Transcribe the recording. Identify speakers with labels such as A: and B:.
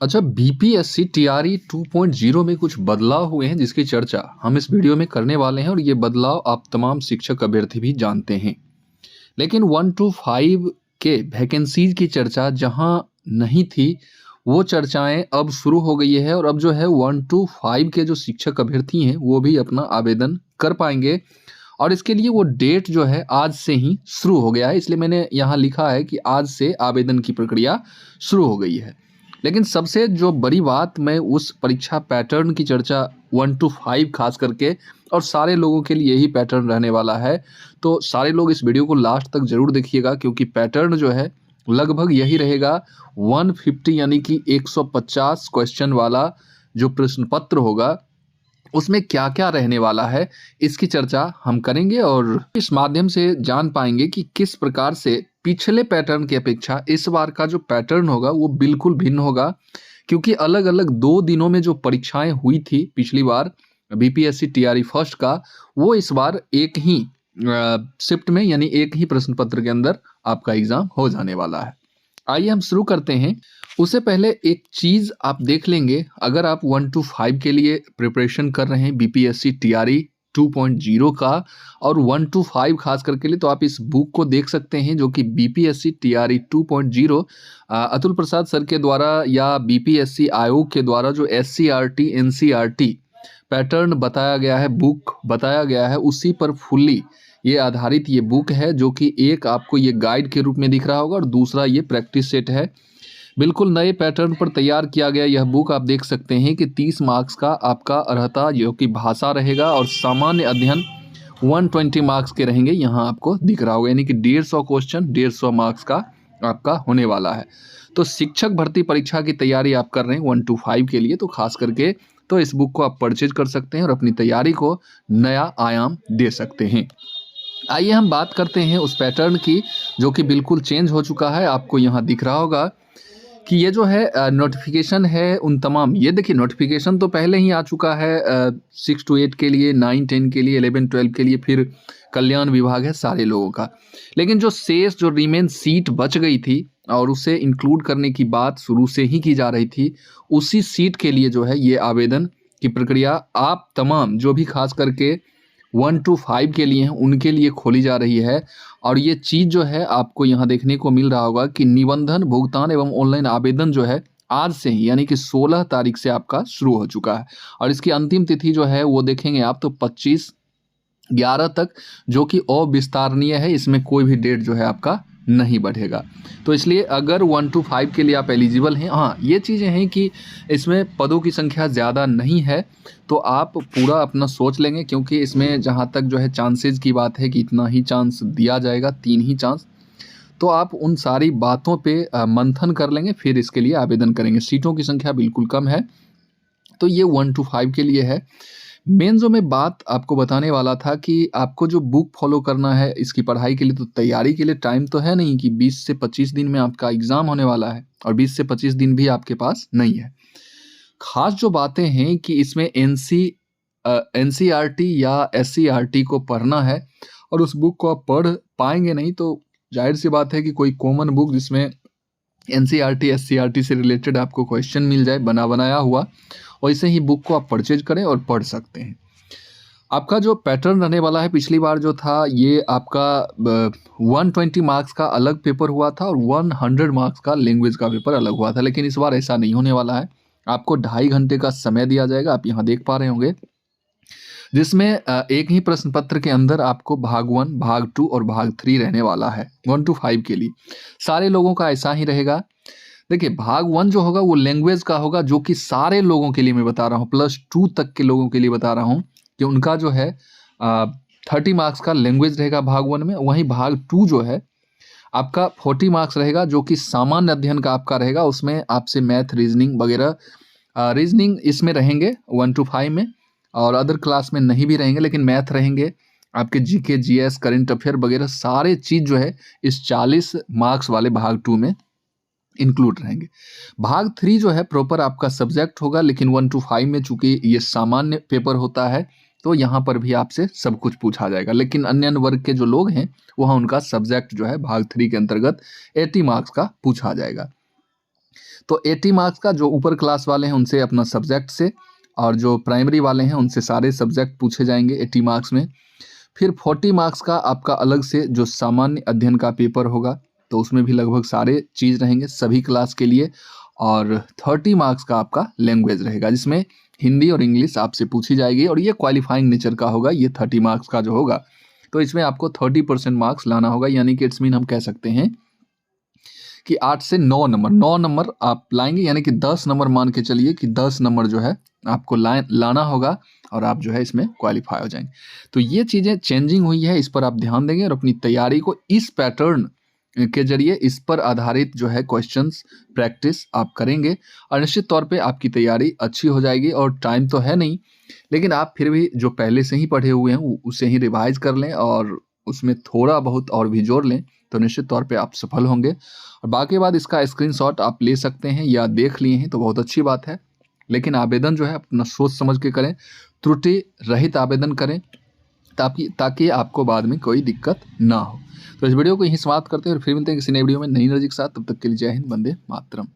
A: अच्छा, BPSC TRE 2.0 में कुछ बदलाव हुए हैं जिसकी चर्चा हम इस वीडियो में करने वाले हैं और ये बदलाव आप तमाम शिक्षक अभ्यर्थी भी जानते हैं। लेकिन 1 to 5 के वैकेंसीज की चर्चा जहां नहीं थी, वो चर्चाएं अब शुरू हो गई है और अब जो है 1 to 5 के जो शिक्षक अभ्यर्थी हैं वो भी अपना आवेदन कर पाएंगे और इसके लिए वो डेट जो है आज से ही शुरू हो गया है। इसलिए मैंने यहाँ लिखा है कि आज से आवेदन की प्रक्रिया शुरू हो गई है। लेकिन सबसे जो बड़ी बात, मैं उस परीक्षा पैटर्न की चर्चा 1 to 5 खास करके, और सारे लोगों के लिए यही पैटर्न रहने वाला है। तो सारे लोग इस वीडियो को लास्ट तक जरूर देखिएगा क्योंकि पैटर्न जो है लगभग यही रहेगा। 150 यानी कि 150 क्वेश्चन वाला जो प्रश्न पत्र होगा उसमें क्या क्या रहने वाला है, इसकी चर्चा हम करेंगे और इस माध्यम से जान पाएंगे कि किस प्रकार से पिछले पैटर्न की अपेक्षा इस बार का जो पैटर्न होगा वो बिल्कुल भिन्न होगा। क्योंकि अलग अलग 2 दिनों में जो परीक्षाएं हुई थी पिछली बार बीपीएससी टीआरई फर्स्ट का, वो इस बार एक ही शिफ्ट में यानी एक ही प्रश्न पत्र के अंदर आपका एग्जाम हो जाने वाला है। आइए हम शुरू करते हैं। उससे पहले एक चीज़ आप देख लेंगे, अगर आप 1 to 5 के लिए प्रिपरेशन कर रहे हैं बीपीएससी टीआरई 2.0 का और 1 to 5 खास करके लिए, तो आप इस बुक को देख सकते हैं जो कि BPSC TRE 2.0 Atul Prasad sir के द्वारा या बीपीएससी आयोग के द्वारा जो एससीईआरटी एनसीईआरटी पैटर्न बताया गया है, बुक बताया गया है, उसी पर फुल्ली ये आधारित ये बुक है जो कि एक आपको ये गाइड के रूप में दिख रहा होगा और दूसरा ये प्रैक्टिस सेट है। बिल्कुल नए पैटर्न पर तैयार किया गया यह बुक आप देख सकते हैं कि 30 मार्क्स का आपका अर्हता जो कि भाषा रहेगा और सामान्य अध्ययन 120 मार्क्स के रहेंगे। यहाँ आपको दिख रहा होगा यानी कि 150 क्वेश्चन 150 मार्क्स का आपका होने वाला है। तो शिक्षक भर्ती परीक्षा की तैयारी आप कर रहे हैं 1 to 5 के लिए, तो खास करके तो इस बुक को आप परचेज कर सकते हैं और अपनी तैयारी को नया आयाम दे सकते हैं। आइए हम बात करते हैं उस पैटर्न की जो कि बिल्कुल चेंज हो चुका है। आपको यहाँ दिख रहा होगा कि ये जो है नोटिफिकेशन है उन तमाम, ये देखिए नोटिफिकेशन तो पहले ही आ चुका है 6 to 8 के लिए, 9 10 के लिए, 11 12 के लिए, फिर कल्याण विभाग है सारे लोगों का। लेकिन जो शेष जो रिमेन सीट बच गई थी और उसे इंक्लूड करने की बात शुरू से ही की जा रही थी, उसी सीट के लिए जो है ये आवेदन की प्रक्रिया आप तमाम जो भी खास करके 1 to 5 के लिए हैं उनके लिए खोली जा रही है। और ये चीज़ जो है आपको यहाँ देखने को मिल रहा होगा कि निबंधन भुगतान एवं ऑनलाइन आवेदन जो है आज से ही यानी कि 16 तारीख से आपका शुरू हो चुका है और इसकी अंतिम तिथि जो है वो देखेंगे आप तो 25/11 तक, जो कि अविस्तारणीय है, इसमें कोई भी डेट जो है आपका नहीं बढ़ेगा। तो इसलिए अगर 1 to 5 के लिए आप एलिजिबल हैं, हाँ ये चीज़ें हैं कि इसमें पदों की संख्या ज़्यादा नहीं है, तो आप पूरा अपना सोच लेंगे क्योंकि इसमें जहाँ तक जो है चांसेस की बात है कि इतना ही चांस दिया जाएगा, 3 ही चांस। तो आप उन सारी बातों पे मंथन कर लेंगे फिर इसके लिए आवेदन करेंगे। सीटों की संख्या बिल्कुल कम है, तो ये 1 to 5 के लिए है। मेन जो मैं बात आपको बताने वाला था कि आपको जो बुक फॉलो करना है इसकी पढ़ाई के लिए, तो तैयारी के लिए टाइम तो है नहीं कि 20 से 25 दिन में आपका एग्ज़ाम होने वाला है और 20 से 25 दिन भी आपके पास नहीं है। खास जो बातें हैं कि इसमें एनसीईआरटी या एससीईआरटी को पढ़ना है और उस बुक को आप पढ़ पाएंगे नहीं, तो जाहिर सी बात है कि कोई कॉमन बुक जिसमें एनसीईआरटी एससीईआरटी से रिलेटेड आपको क्वेश्चन मिल जाए बना बनाया हुआ, वैसे ही बुक को आप परचेज करें और पढ़ सकते हैं। आपका जो पैटर्न रहने वाला है, पिछली बार जो था ये आपका 120 मार्क्स का अलग पेपर हुआ था और 100 मार्क्स का लैंग्वेज का पेपर अलग हुआ था, लेकिन इस बार ऐसा नहीं होने वाला है। आपको 2.5 घंटे का समय दिया जाएगा, आप यहाँ देख पा रहे होंगे, जिसमें एक ही प्रश्न पत्र के अंदर आपको भाग 1 भाग 2 और भाग 3 रहने वाला है 1 to 5 के लिए। सारे लोगों का ऐसा ही रहेगा। देखिए भाग 1 जो होगा वो लैंग्वेज का होगा, जो कि सारे लोगों के लिए मैं बता रहा हूँ, +2 तक के लोगों के लिए बता रहा हूँ कि उनका जो है 30 मार्क्स का लैंग्वेज रहेगा भाग 1 में। वहीं भाग 2 जो है आपका 40 मार्क्स रहेगा, जो कि सामान्य अध्ययन का आपका रहेगा। उसमें आपसे मैथ रीजनिंग वगैरह, रीजनिंग इसमें रहेंगे 1 to 5 में और अदर क्लास में नहीं भी रहेंगे, लेकिन मैथ रहेंगे, आपके जीके जीएस करंट अफेयर वगैरह सारे चीज़ जो है इस 40 मार्क्स वाले भाग 2 में इंक्लूड रहेंगे। भाग 3 जो है प्रॉपर आपका सब्जेक्ट होगा, लेकिन 1 to 5 में चूंकि ये सामान्य पेपर होता है तो यहाँ पर भी आपसे सब कुछ पूछा जाएगा, लेकिन अन्य वर्ग के जो लोग हैं वहाँ उनका सब्जेक्ट जो है भाग 3 के अंतर्गत 80 मार्क्स का पूछा जाएगा। तो 80 मार्क्स का जो ऊपर क्लास वाले हैं उनसे अपना सब्जेक्ट से, और जो प्राइमरी वाले हैं उनसे सारे सब्जेक्ट पूछे जाएंगे 80 मार्क्स में। फिर 40 मार्क्स का आपका अलग से जो सामान्य अध्ययन का पेपर होगा, तो उसमें भी लगभग सारे चीज़ रहेंगे सभी क्लास के लिए। और 30 मार्क्स का आपका लैंग्वेज रहेगा, जिसमें हिंदी और इंग्लिश आपसे पूछी जाएगी, और ये क्वालिफाइंग नेचर का होगा। ये 30 मार्क्स का जो होगा, तो इसमें आपको 30% मार्क्स लाना होगा, यानी कि इट्स मीन हम कह सकते हैं कि 8 से 9 नंबर, 9 नंबर आप लाएंगे, यानी कि 10 नंबर मान के चलिए कि 10 नंबर जो है आपको लाना होगा, और आप जो है इसमें क्वालिफाई हो जाएंगे। तो ये चीज़ें चेंजिंग हुई है, इस पर आप ध्यान देंगे और अपनी तैयारी को इस पैटर्न के जरिए, इस पर आधारित जो है क्वेश्चंस प्रैक्टिस आप करेंगे, और निश्चित तौर पे आपकी तैयारी अच्छी हो जाएगी। और टाइम तो है नहीं, लेकिन आप फिर भी जो पहले से ही पढ़े हुए हैं उसे ही रिवाइज कर लें, और उसमें थोड़ा बहुत और भी जोड़ लें, तो निश्चित तौर पे आप सफल होंगे। और बाकी बात, इसका स्क्रीनशॉट आप ले सकते हैं या देख लिए हैं तो बहुत अच्छी बात है, लेकिन आवेदन जो है अपना सोच समझ के करें, त्रुटि रहित आवेदन करें, ताकि आपको बाद में कोई दिक्कत ना हो। तो इस वीडियो को यहीं समाप्त करते हैं और फिर मिलते हैं किसी नई वीडियो में नई एनर्जी के साथ। तब तक के लिए जय हिंद, वंदे मातरम।